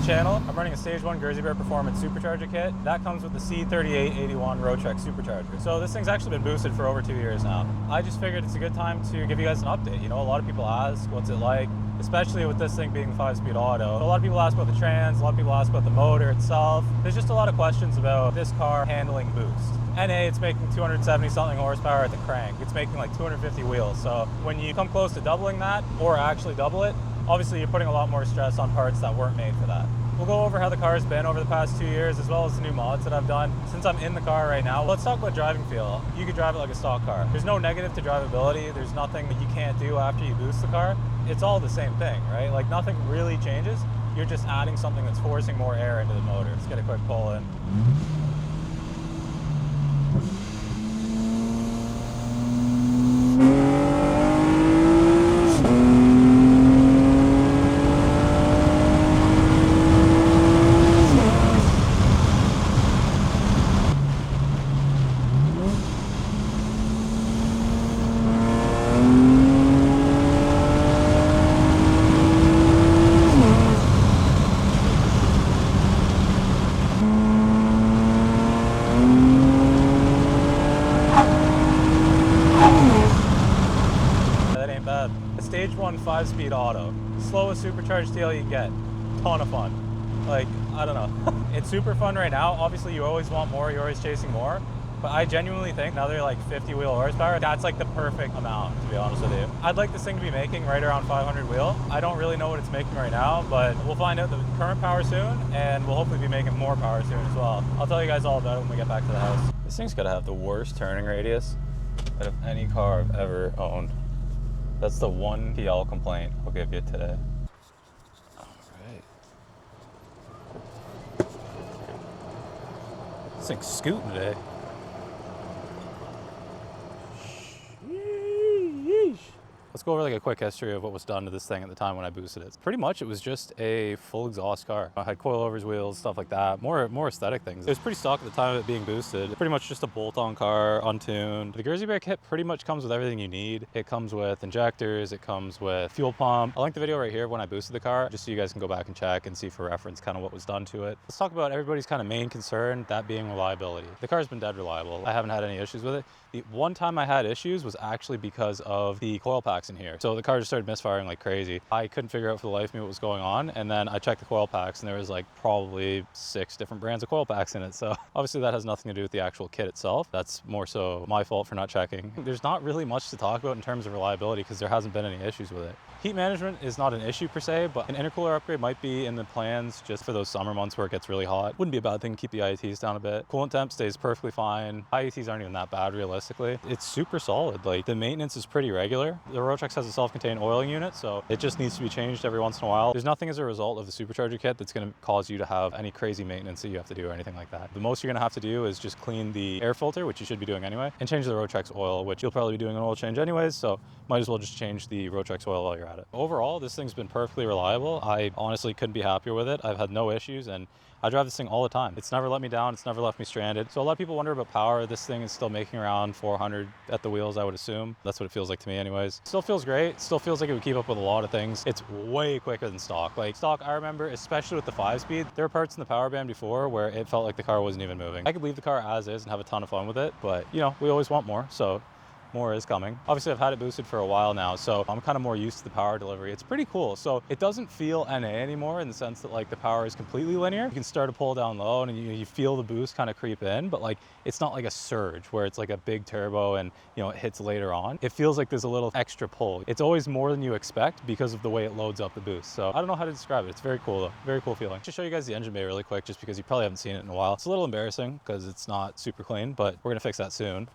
channel. I'm running a Stage 1 Jersey Bear Performance Supercharger kit. That comes with the C3881 Roadtrek Supercharger. So this thing's actually been boosted for over 2 years now. I just figured it's a good time to give you guys an update. You know, a lot of people ask, what's it like? Especially with this thing being 5-speed auto. A lot of people ask about the trans, a lot of people ask about the motor itself. There's just a lot of questions about this car handling boost. NA, it's making 270 something horsepower at the crank. It's making like 250 wheels. So when you come close to doubling that, or actually double it, obviously you're putting a lot more stress on parts that weren't made for that. We'll go over how the car's been over the past 2 years, as well as the new mods that I've done. Since I'm in the car right now, let's talk about driving feel. You could drive it like a stock car. There's no negative to drivability. There's nothing that you can't do after you boost the car. It's all the same thing, right? Like nothing really changes. You're just adding something that's forcing more air into the motor. Let's get a quick pull in. Stage 1 5-speed auto, slowest supercharged TL you get, ton of fun. Like, I don't know. It's super fun right now. Obviously you always want more, you're always chasing more, but I genuinely think another like 50 wheel horsepower, that's like the perfect amount, to be honest with you. I'd like this thing to be making right around 500 wheel. I don't really know what it's making right now, but we'll find out the current power soon, and we'll hopefully be making more power soon as well. I'll tell you guys all about it when we get back to the house. This thing's gotta have the worst turning radius out of any car I've ever owned. That's the one TL complaint I'll give you today. All right. This thing's scooting today. Let's go over like a quick history of what was done to this thing at the time when I boosted it. Pretty much it was just a full exhaust car. I had coilovers, wheels, stuff like that. More aesthetic things. It was pretty stock at the time of it being boosted. Pretty much just a bolt-on car, untuned. The Jersey Bear kit pretty much comes with everything you need. It comes with injectors, it comes with fuel pump. I'll link the video right here when I boosted the car, just so you guys can go back and check and see for reference kind of what was done to it. Let's talk about everybody's kind of main concern, that being reliability. The car's been dead reliable. I haven't had any issues with it. The one time I had issues was actually because of the coil packs in here. So the car just started misfiring like crazy. I couldn't figure out for the life of me what was going on. And then I checked the coil packs and there was like probably 6 different brands of coil packs in it. So obviously that has nothing to do with the actual kit itself. That's more so my fault for not checking. There's not really much to talk about in terms of reliability because there hasn't been any issues with it. Heat management is not an issue per se, but an intercooler upgrade might be in the plans just for those summer months where it gets really hot. Wouldn't be a bad thing to keep the IATs down a bit. Coolant temp stays perfectly fine. IATs aren't even that bad realistically. It's super solid. Like the maintenance is pretty regular. The Roadtrek has a self-contained oiling unit, so it just needs to be changed every once in a while. There's nothing as a result of the supercharger kit that's going to cause you to have any crazy maintenance that you have to do or anything like that. The most you're going to have to do is just clean the air filter, which you should be doing anyway, and change the Roadtrek's oil, which you'll probably be doing an oil change anyways, so might as well just change the Roadtrek's oil while you're at it. Overall, this thing's been perfectly reliable. I honestly couldn't be happier with it. I've had no issues, and I drive this thing all the time. It's never let me down. It's never left me stranded. So a lot of people wonder about power. This thing is still making around 400 at the wheels, I would assume. That's what it feels like to me anyways. Still feels great. Still feels like it would keep up with a lot of things. It's way quicker than stock. Like stock, I remember, especially with the 5-speed, there were parts in the power band before where it felt like the car wasn't even moving. I could leave the car as is and have a ton of fun with it, but you know, we always want more, so more is coming. Obviously, I've had it boosted for a while now, so I'm kind of more used to the power delivery. It's pretty cool. So it doesn't feel NA anymore in the sense that like the power is completely linear. You can start to pull down low and you feel the boost kind of creep in, but like it's not like a surge where it's like a big turbo and you know it hits later on. It feels like there's a little extra pull. It's always more than you expect because of the way it loads up the boost. So I don't know how to describe it. It's very cool though. Very cool feeling. Just show you guys the engine bay really quick just because you probably haven't seen it in a while. It's a little embarrassing because it's not super clean, but we're gonna fix that soon.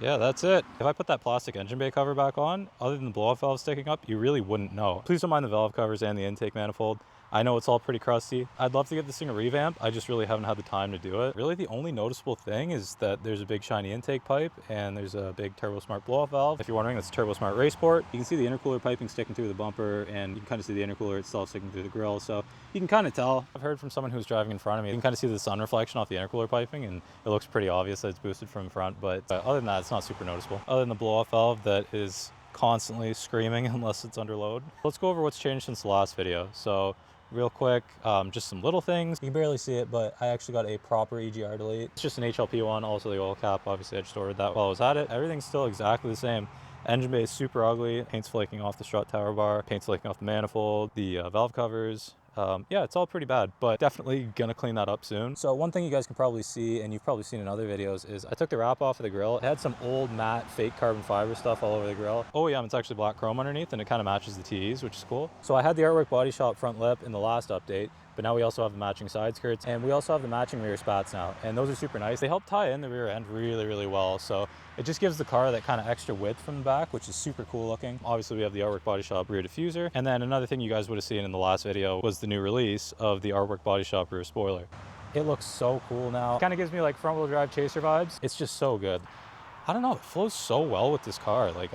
Yeah, that's it. If I put that plastic engine bay cover back on, other than the blow-off valve sticking up, you really wouldn't know. Please don't mind the valve covers and the intake manifold. I know it's all pretty crusty. I'd love to get this thing a revamp. I just really haven't had the time to do it. Really, the only noticeable thing is that there's a big shiny intake pipe and there's a big TurboSmart blow-off valve. If you're wondering, that's a TurboSmart race port. You can see the intercooler piping sticking through the bumper and you can kind of see the intercooler itself sticking through the grill. So you can kind of tell. I've heard from someone who's driving in front of me, you can kind of see the sun reflection off the intercooler piping and it looks pretty obvious that it's boosted from the front. But other than that, it's not super noticeable. Other than the blow-off valve that is constantly screaming unless it's under load. Let's go over what's changed since the last video. So real quick, just some little things. You can barely see it, but I actually got a proper EGR delete. It's just an HLP one, also the oil cap. Obviously I just ordered that while I was at it. Everything's still exactly the same. Engine bay is super ugly. Paint's flaking off the strut tower bar. Paint's flaking off the manifold, the valve covers. Yeah, it's all pretty bad, but definitely gonna clean that up soon. So one thing you guys can probably see, and you've probably seen in other videos, is I took the wrap off of the grill. It had some old matte fake carbon fiber stuff all over the grill. Oh yeah, it's actually black chrome underneath, and it kind of matches the TEs, which is cool. So I had the Artwork Bodyshop front lip in the last update, but now we also have the matching side skirts, and we also have the matching rear spats now, and those are super nice. They help tie in the rear end really, really well, so it just gives the car that kind of extra width from the back, which is super cool looking. Obviously, we have the Artwork Bodyshop rear diffuser, and then another thing you guys would have seen in the last video was the new release of the Artwork Bodyshop rear spoiler. It looks so cool now. Kind of gives me like front-wheel drive chaser vibes. It's just so good. I don't know, it flows so well with this car. Like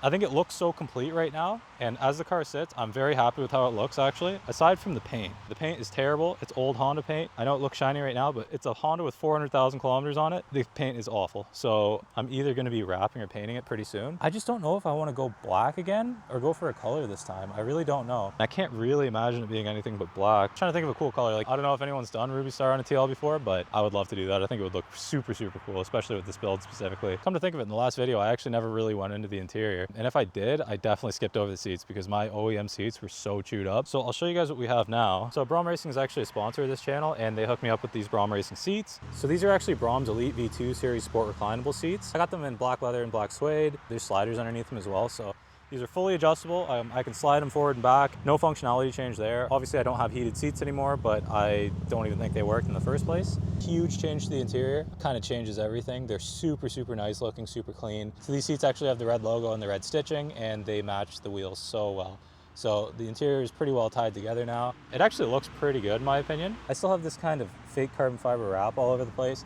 I think it looks so complete right now, and as the car sits, I'm very happy with how it looks actually. Aside from the paint is terrible. It's old Honda paint. I know it looks shiny right now, but it's a Honda with 400,000 kilometers on it. The paint is awful. So I'm either gonna be wrapping or painting it pretty soon. I just don't know if I wanna go black again or go for a color this time. I really don't know. I can't really imagine it being anything but black. I'm trying to think of a cool color. Like, I don't know if anyone's done Ruby Star on a TL before, but I would love to do that. I think it would look super, super cool, especially with this build specifically. Come to think of it, in the last video, I actually never really went into the interior. And if I did, I definitely skipped over the seats because my OEM seats were so chewed up. So I'll show you guys what we have now. So Braum Racing is actually a sponsor of this channel, and they hooked me up with these Braum Racing seats. So these are actually Braum's Elite V2 series sport reclinable seats. I got them in black leather and black suede. There's sliders underneath them as well. So these are fully adjustable. I can slide them forward and back. No functionality change there. Obviously, I don't have heated seats anymore, but I don't even think they worked in the first place. Huge change to the interior. Kind of changes everything. They're super, super nice looking, super clean. So these seats actually have the red logo and the red stitching, and they match the wheels so well. So the interior is pretty well tied together now. It actually looks pretty good in my opinion. I still have this kind of fake carbon fiber wrap all over the place.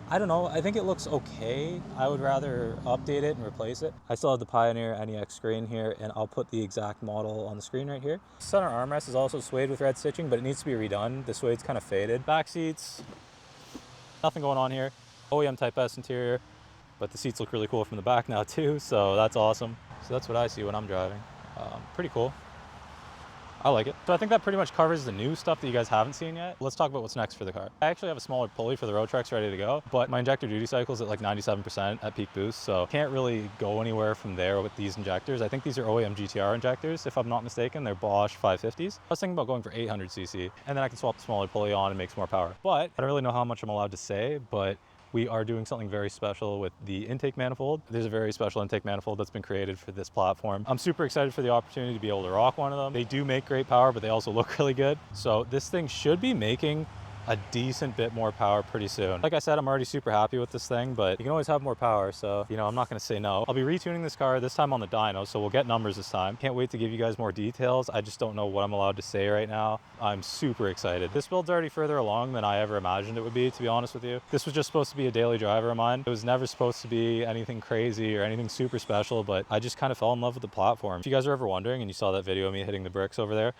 I don't know, I think it looks okay. I would rather update it and replace it. I still have the Pioneer NEX screen here, and I'll put the exact model on the screen right here. Center armrest is also suede with red stitching, but it needs to be redone. The suede's kind of faded. Back seats, nothing going on here. OEM Type-S interior, but the seats look really cool from the back now too, so that's awesome. So that's what I see when I'm driving. Pretty cool. I like it. So I think that pretty much covers the new stuff that you guys haven't seen yet. Let's talk about what's next for the car. I actually have a smaller pulley for the road trucks ready to go, but my injector duty cycle is at like 97% at peak boost, so can't really go anywhere from there with these injectors. I think these are OEM GTR injectors, if I'm not mistaken. They're Bosch 550s. I was thinking about going for 800cc, and then I can swap the smaller pulley on and make some more power. But I don't really know how much I'm allowed to say, but we are doing something very special with the intake manifold. There's a very special intake manifold that's been created for this platform. I'm super excited for the opportunity to be able to rock one of them. They do make great power, but they also look really good. So this thing should be making a decent bit more power pretty soon. Like I said, I'm already super happy with this thing, but you can always have more power, so you know, I'm not gonna say no. I'll be retuning this car this time on the dyno, so we'll get numbers this time. Can't wait to give you guys more details. I just don't know what I'm allowed to say right now. I'm super excited. This build's already further along than I ever imagined it would be, to be honest with you. This was just supposed to be a daily driver of mine. It was never supposed to be anything crazy or anything super special, but I just kind of fell in love with the platform. If you guys are ever wondering and you saw that video of me hitting the bricks over there,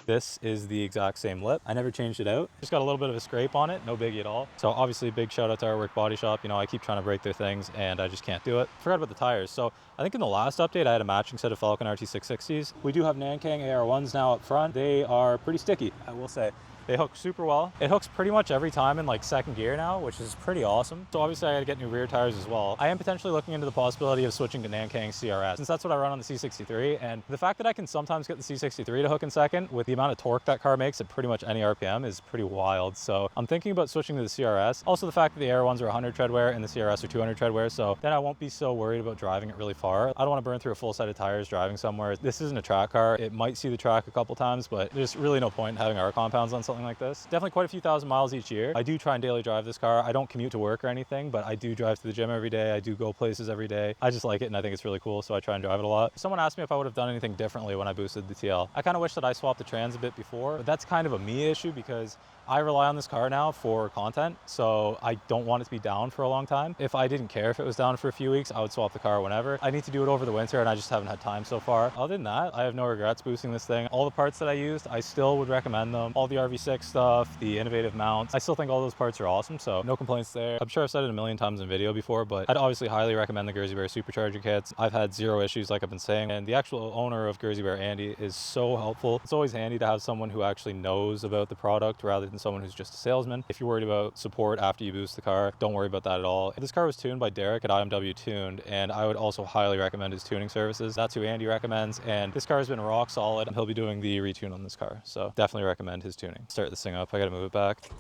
this is the exact same lip. I never changed it out. Just got a little bit of a scrape on it, no biggie at all. So obviously big shout out to Artwork Bodyshop. You know, I keep trying to break their things and I just can't do it. Forgot about the tires. So I think in the last update, I had a matching set of Falcon RT660s. We do have Nankang AR1s now up front. They are pretty sticky, I will say. They hook super well. It hooks pretty much every time in like second gear now, which is pretty awesome. So obviously I gotta get new rear tires as well. I am potentially looking into the possibility of switching to Nankang CRS, since that's what I run on the C63. And the fact that I can sometimes get the C63 to hook in second with the amount of torque that car makes at pretty much any RPM is pretty wild. So I'm thinking about switching to the CRS. Also the fact that the Aero ones are 100 tread wear and the CRS are 200 tread wear. So then I won't be so worried about driving it really far. I don't want to burn through a full set of tires driving somewhere. This isn't a track car. It might see the track a couple times, but there's really no point in having our compounds on something like this. Definitely quite a few thousand miles each year. I do try and daily drive this car. I don't commute to work or anything, but I do drive to the gym every day. I do go places every day. I just like it and I think it's really cool, so I try and drive it a lot. Someone asked me if I would have done anything differently when I boosted the TL. I kind of wish that I swapped the trans a bit before, but that's kind of a me issue because I rely on this car now for content, so I don't want it to be down for a long time. If I didn't care if it was down for a few weeks, I would swap the car whenever. I need to do it over the winter and I just haven't had time so far. Other than that, I have no regrets boosting this thing. All the parts that I used, I still would recommend them. All the RV sick stuff, the innovative mounts. I still think all those parts are awesome, so no complaints there. I'm sure I've said it a million times in video before, but I'd obviously highly recommend the Guernsey Bear Supercharger kits. I've had zero issues, like I've been saying, and the actual owner of Guernsey Bear, Andy, is so helpful. It's always handy to have someone who actually knows about the product rather than someone who's just a salesman. If you're worried about support after you boost the car, don't worry about that at all. This car was tuned by Derek at IMW Tuned, and I would also highly recommend his tuning services. That's who Andy recommends, and this car has been rock solid. He'll be doing the retune on this car, so definitely recommend his tuning. Start this thing up. I gotta move it back.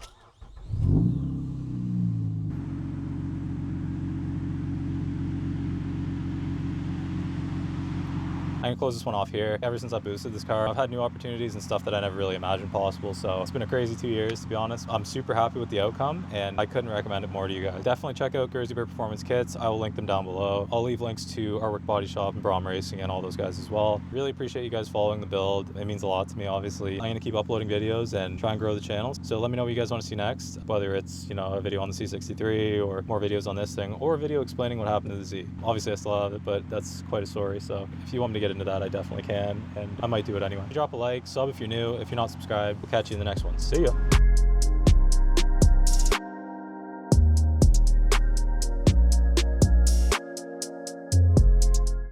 I'm gonna close this one off here. Ever since I boosted this car, I've had new opportunities and stuff that I never really imagined possible. So it's been a crazy 2 years, to be honest. I'm super happy with the outcome, and I couldn't recommend it more to you guys. Definitely check out Guernsey Bear Performance Kits. I will link them down below. I'll leave links to Artwork Bodyshop and Braum Racing and all those guys as well. Really appreciate you guys following the build. It means a lot to me, obviously. I'm gonna keep uploading videos and try and grow the channel. So let me know what you guys want to see next, whether it's, you know, a video on the C63 or more videos on this thing, or a video explaining what happened to the Z. Obviously I still have it, but that's quite a story. So if you want me to get into that, I definitely can. And I might do it anyway. Drop a like, sub if you're new. If you're not subscribed, we'll catch you in the next one. See ya.